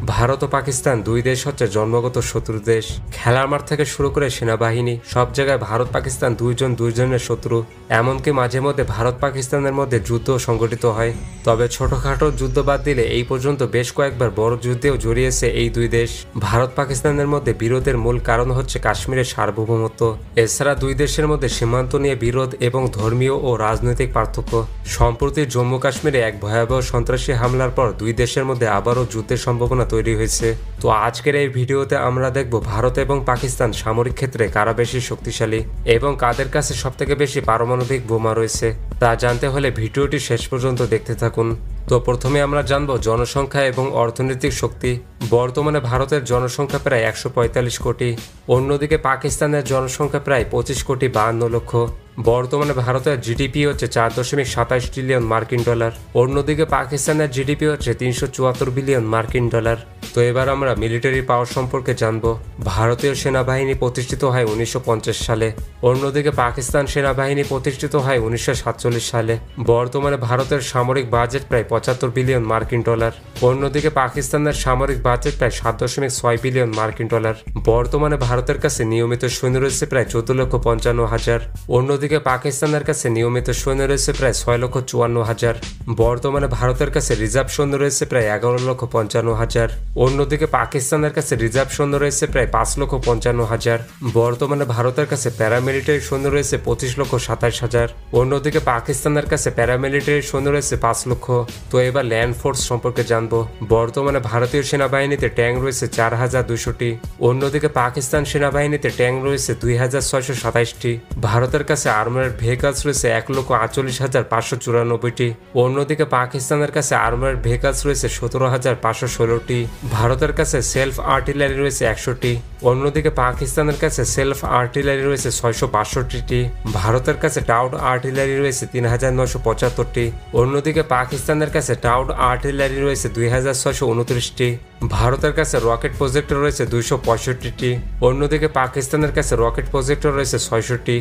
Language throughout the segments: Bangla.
ভারত ও পাকিস্তান দুই দেশ হচ্ছে জন্মগত শত্রু দেশ। খেলার মাঠ থেকে শুরু করে সেনাবাহিনী সব জায়গায় ভারত পাকিস্তান দুইজনের শত্রু। এমনকি মাঝে মধ্যে ভারত পাকিস্তানের মধ্যে যুদ্ধ সংঘটিত হয়। তবে ছোটখাটো যুদ্ধ বাদ দিলে এই পর্যন্ত বেশ কয়েকবার বড় যুদ্ধেও জড়িয়েছে এই দুই দেশ। ভারত পাকিস্তানের মধ্যে বিরোধের মূল কারণ হচ্ছে কাশ্মীরের সার্বভৌমত্ব। এছাড়া দুই দেশের মধ্যে সীমান্ত নিয়ে বিরোধ এবং ধর্মীয় ও রাজনৈতিক পার্থক্য। সম্প্রতি জম্মু কাশ্মীরে এক ভয়াবহ সন্ত্রাসী হামলার পর দুই দেশের মধ্যে আবারও যুদ্ধের সম্ভাবনা তৈরি হয়েছে। তো আজকের এই ভিডিওতে আমরা দেখব ভারত এবং পাকিস্তান সামরিক ক্ষেত্রে কারা বেশি শক্তিশালী এবং কাদের কাছে সবথেকে বেশি পারমাণবিক বোমা রয়েছে। তা জানতে হলে ভিডিওটি শেষ পর্যন্ত দেখতে থাকুন। তো প্রথমে আমরা জানব জনসংখ্যা এবং অর্থনৈতিক শক্তি। বর্তমানে ভারতের জনসংখ্যা প্রায় 145 কোটি, অন্যদিকে পাকিস্তানের জনসংখ্যা প্রায় 25,52,00,000। বর্তমানে ভারতের জিডিপি হচ্ছে 4.27 ট্রিলিয়ন মার্কিন ডলার, অন্যদিকে পাকিস্তানের জিডিপি হচ্ছে 374 বিলিয়ন মার্কিন ডলার। তো এবার আমরা মিলিটারি পাওয়ার সম্পর্কে জানব। ভারতীয় সেনাবাহিনী প্রতিষ্ঠিত হয় 1950 সালে, অন্যদিকে পাকিস্তান সেনাবাহিনী প্রতিষ্ঠিত হয় 1947 সালে। বর্তমানে ভারতের সামরিক বাজেট প্রায় 75 বিলিয়ন মার্কিন ডলার, অন্যদিকে পাকিস্তানের সামরিক বাজেট প্রায় 7.6 বিলিয়ন মার্কিন ডলার। বর্তমানে ভারতের কাছে নিয়মিত সৈন্য রয়েছে প্রায় 14,55,000, অন্যদিকে পাকিস্তানের কাছে নিয়মিত সৈন্য রয়েছে প্রায় 6,54,000। বর্তমানে ভারতের কাছে রিজার্ভ সৈন্য রয়েছে প্রায় 11,55,000, অন্যদিকে পাকিস্তানের কাছে রিজার্ভ সৈন্য রয়েছে প্রায় 5,55,000। বর্তমানে ভারতের কাছে প্যারামিলিটারি সৈন্য রয়েছে 25,27,000, অন্যদিকে পাকিস্তানের কাছে প্যারামিলিটারি সৈন্য রয়েছে 5 লক্ষ। তো এবার ল্যান্ড ফোর্স সম্পর্কে জানবো। বর্তমানে ভারতীয় সেনাবাহিনীতে ট্যাঙ্ক রয়েছে 4,200টি, অন্যদিকে পাকিস্তান সেনাবাহিনীতে ট্যাঙ্ক রয়েছে 2,627টি। ভারতের কাছে আর্মার্ড ভেহিকলস রয়েছে 1,48,594টি, অন্যদিকে পাকিস্তানের কাছে আর্মার্ড ভেহিকলস রয়েছে 17,516টি। ভারতের কাছে সেলফ আর্টিলারি রয়েছে 100টি, অন্যদিকে পাকিস্তানের কাছে সেলফ আর্টিলারি রয়েছে 662টি। ভারতের কাছে টাউড আর্টিলারি রয়েছে 3,975টি, অন্যদিকে পাকিস্তানের কাছে টাউড আর্টিলারি রয়েছে 2,629টি। ভারতের কাছে রকেট প্রজেক্টর রয়েছে 265টি, অন্যদিকে পাকিস্তানের কাছে রকেট প্রজেক্টর রয়েছে 600টি।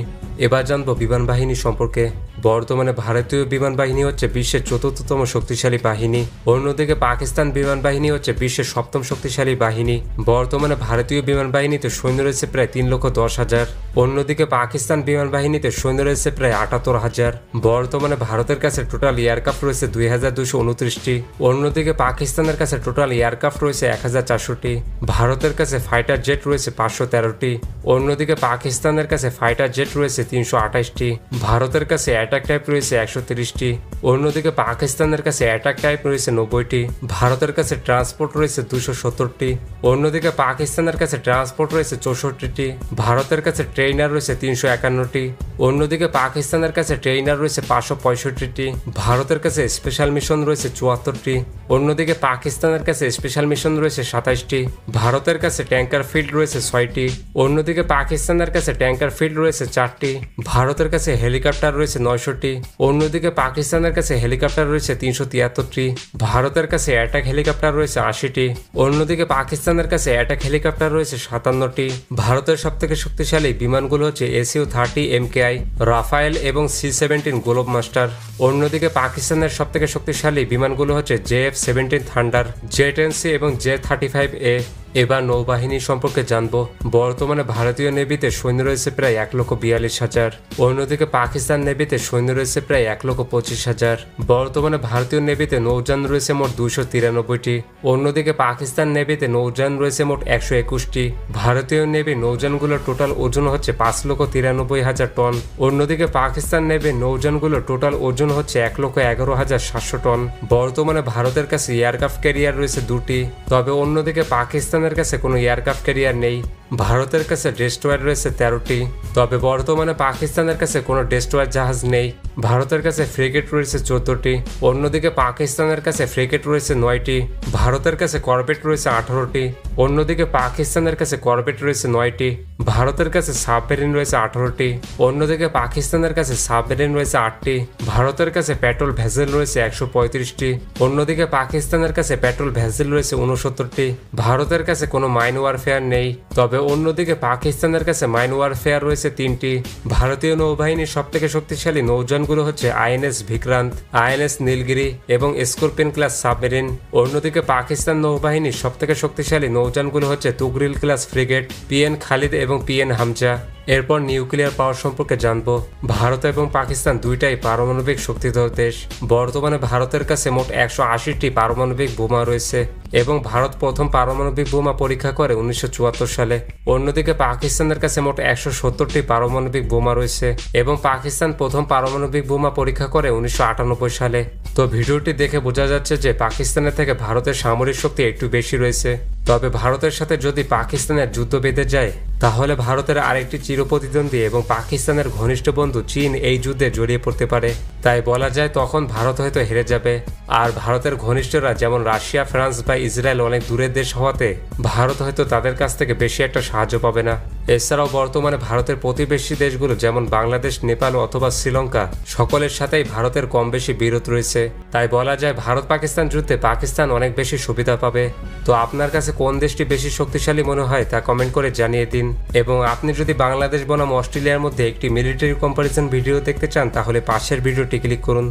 এবার জানবো বিমান বাহিনী সম্পর্কে। বর্তমানে ভারতীয় বিমান বাহিনী হচ্ছে বিশ্বের 4র্থতম শক্তিশালী বাহিনী, অন্যদিকে পাকিস্তান বিমান বাহিনী হচ্ছে বিশ্বের 7ম শক্তিশালী বাহিনী। বর্তমানে ভারতীয় বিমান বাহিনীতে সৈন্য রয়েছে প্রায় 3,10,000, অন্যদিকে পাকিস্তান বিমান বাহিনীতে সৈন্য রয়েছে প্রায় 78,000। বর্তমানে ভারতের কাছে টোটাল এয়ারক্রাফট রয়েছে 2,229টি, অন্যদিকে পাকিস্তানের কাছে টোটাল এয়ারক্রাফট রয়েছে 1,400টি। ভারতের কাছে ফাইটার জেট রয়েছে 513টি, অন্যদিকে পাকিস্তানের কাছে ফাইটার জেট রয়েছে 328টি। ভারতের কাছে অ্যাটাক টাইপ রয়েছে 130টি, অন্যদিকে পাকিস্তানের কাছে অ্যাটাক টাইপ রয়েছে 90টি। ভারতের কাছে ট্রান্সপোর্ট রয়েছে 270টি, অন্যদিকে পাকিস্তানের কাছে ট্রান্সপোর্ট রয়েছে 64টি। ভারতের কাছে ট্রেইনার রয়েছে 351টি, অন্যদিকে পাকিস্তানের কাছে ট্রেইনার রয়েছে 565টি। ভারতের কাছে স্পেশাল মিশন রয়েছে 74টি, অন্যদিকে পাকিস্তানের কাছে স্পেশাল মিশন রয়েছে 27টি। ভারতের কাছে ট্যাঙ্কার ফিল্ড রয়েছে 6টি, অন্যদিকে পাকিস্তানের কাছে ট্যাঙ্কার ফিল্ড রয়েছে 4টি। ভারতের কাছে হেলিকপ্টার রয়েছে 900টি, অন্যদিকে পাকিস্তানের কাছে হেলিকপ্টার রয়েছে 373টি। ভারতের কাছে অ্যাটাক হেলিকপ্টার রয়েছে 80টি, অন্যদিকে পাকিস্তানের কাছে অ্যাটাক হেলিকপ্টার রয়েছে 57টি। ভারতের সবথেকে শক্তিশালী বিমানগুলো হচ্ছে SU-30 MKI, রাফায়েল এবং C-17 গ্লোব মাস্টার। অন্যদিকে পাকিস্তানের সবথেকে শক্তিশালী বিমানগুলো হচ্ছে JF-17 থান্ডার, J-10C এবং J-35A। এবার নৌবাহিনী সম্পর্কে জানবো। বর্তমানে ভারতীয় নেভিতে সৈন্য রয়েছে প্রায় 1,42,000, অন্যদিকে পাকিস্তান নেভিতে সৈন্য রয়েছে প্রায় 1,25,000। বর্তমানে ভারতীয় নেভিতে নৌযান রয়েছে মোট 293টি, অন্যদিকে পাকিস্তান নেভিতে নৌযান রয়েছে মোট 121টি। ভারতীয় নেভি নৌযানগুলোর টোটাল ওজন হচ্ছে 5,93,000 টন, অন্যদিকে পাকিস্তান নেভি নৌযানগুলোর টোটাল ওজন হচ্ছে 1,11,700 টন। বর্তমানে ভারতের কাছে এয়ারক্রাফট ক্যারিয়ার রয়েছে 2টি, তবে অন্যদিকে পাকিস্তানের কাছে কোনো এয়ারক্রাফট ক্যারিয়ার নেই। ভারতের কাছে ডেস্ট্রয়ার রয়েছে 13টি, তবে বর্তমানে পাকিস্তানের কাছে কোনো ডেস্ট্রয়ার জাহাজ নেই। ভারতের কাছে ফ্রিগেট রয়েছে 14টি, অন্যদিকে পাকিস্তানের কাছে ফ্রিগেট রয়েছে 9টি। ভারতের কাছে করভেট রয়েছে 18টি, অন্যদিকে পাকিস্তানের কাছে করভেট রয়েছে 9টি। ভারতের কাছে সাবমেরিন রয়েছে 18টি, অন্যদিকে পাকিস্তানের কাছে সাবমেরিন রয়েছে 8টি। ভারতের কাছে পেট্রোল ভেসেল রয়েছে 135টি, অন্যদিকে পাকিস্তানের কাছে পেট্রোল ভেসেল রয়েছে 69টি। ভারতের কাছে কোনো মাইন ওয়ারফেয়ার নেই, তবে অন্যদিকে পাকিস্তানের কাছে মাইন ওয়ারফেয়ার রয়েছে 3টি। ভারতীয় নৌবাহিনীর সবথেকে শক্তিশালী নৌযান নৌযানগুলো হচ্ছে আইএনএস ভিক্রান্ত, আইএনএস নীলগিরি এবং স্করপিয়ন ক্লাস সাবমেরিন। অন্যদিকে পাকিস্তান নৌবাহিনীর সবথেকে শক্তিশালী নৌযানগুলো হচ্ছে Tughril class frigate, PN Khalid এবং পিএন হামজা। এরপর নিউক্লিয়ার পাওয়ার সম্পর্কে জানবো। ভারত এবং পাকিস্তান দুইটাই পারমাণবিক শক্তিধর দেশ। বর্তমানে ভারতের কাছে মোট 180টি পারমাণবিক বোমা রয়েছে এবং ভারত প্রথম পারমাণবিক বোমা পরীক্ষা করে 1974 সালে। অন্যদিকে পাকিস্তানের কাছে মোট 170টি পারমাণবিক বোমা রয়েছে এবং পাকিস্তান প্রথম পারমাণবিক বোমা পরীক্ষা করে 1998 সালে। তো ভিডিওটি দেখে বোঝা যাচ্ছে যে পাকিস্তানের থেকে ভারতের সামরিক শক্তি একটু বেশি রয়েছে। তবে ভারতের সাথে যদি পাকিস্তানের যুদ্ধ বেঁধে যায় তাহলে ভারতের আরেকটি চিরপ্রতিদ্বন্দ্বী এবং পাকিস্তানের ঘনিষ্ঠ বন্ধু চীন এই যুদ্ধে জড়িয়ে পড়তে পারে। তাই বলা যায় তখন ভারত হয়তো হেরে যাবে। আর ভারতের ঘনিষ্ঠরা যেমন রাশিয়া, ফ্রান্স বা ইসরায়েল অনেক দূরের দেশ হওয়াতে ভারত হয়তো তাদের কাছ থেকে বেশি একটা সাহায্য পাবে না। এছাড়াও বর্তমানে ভারতের প্রতিবেশী দেশগুলো যেমন বাংলাদেশ, নেপাল অথবা শ্রীলঙ্কা সকলের সাথেই ভারতের কম বেশি বিরোধ রয়েছে। তাই বলা যায় ভারত পাকিস্তান যুদ্ধে পাকিস্তান অনেক বেশি সুবিধা পাবে। তো আপনার কাছে কোন দেশটি বেশি শক্তিশালী মনে হয় তা কমেন্ট করে জানিয়ে দিন। এবং আপনি যদি বাংলাদেশ বনাম অস্ট্রেলিয়ার মধ্যে একটি মিলিটারি কম্পারিজন ভিডিও দেখতে চান তাহলে পাশের ভিডিওটি ক্লিক করুন।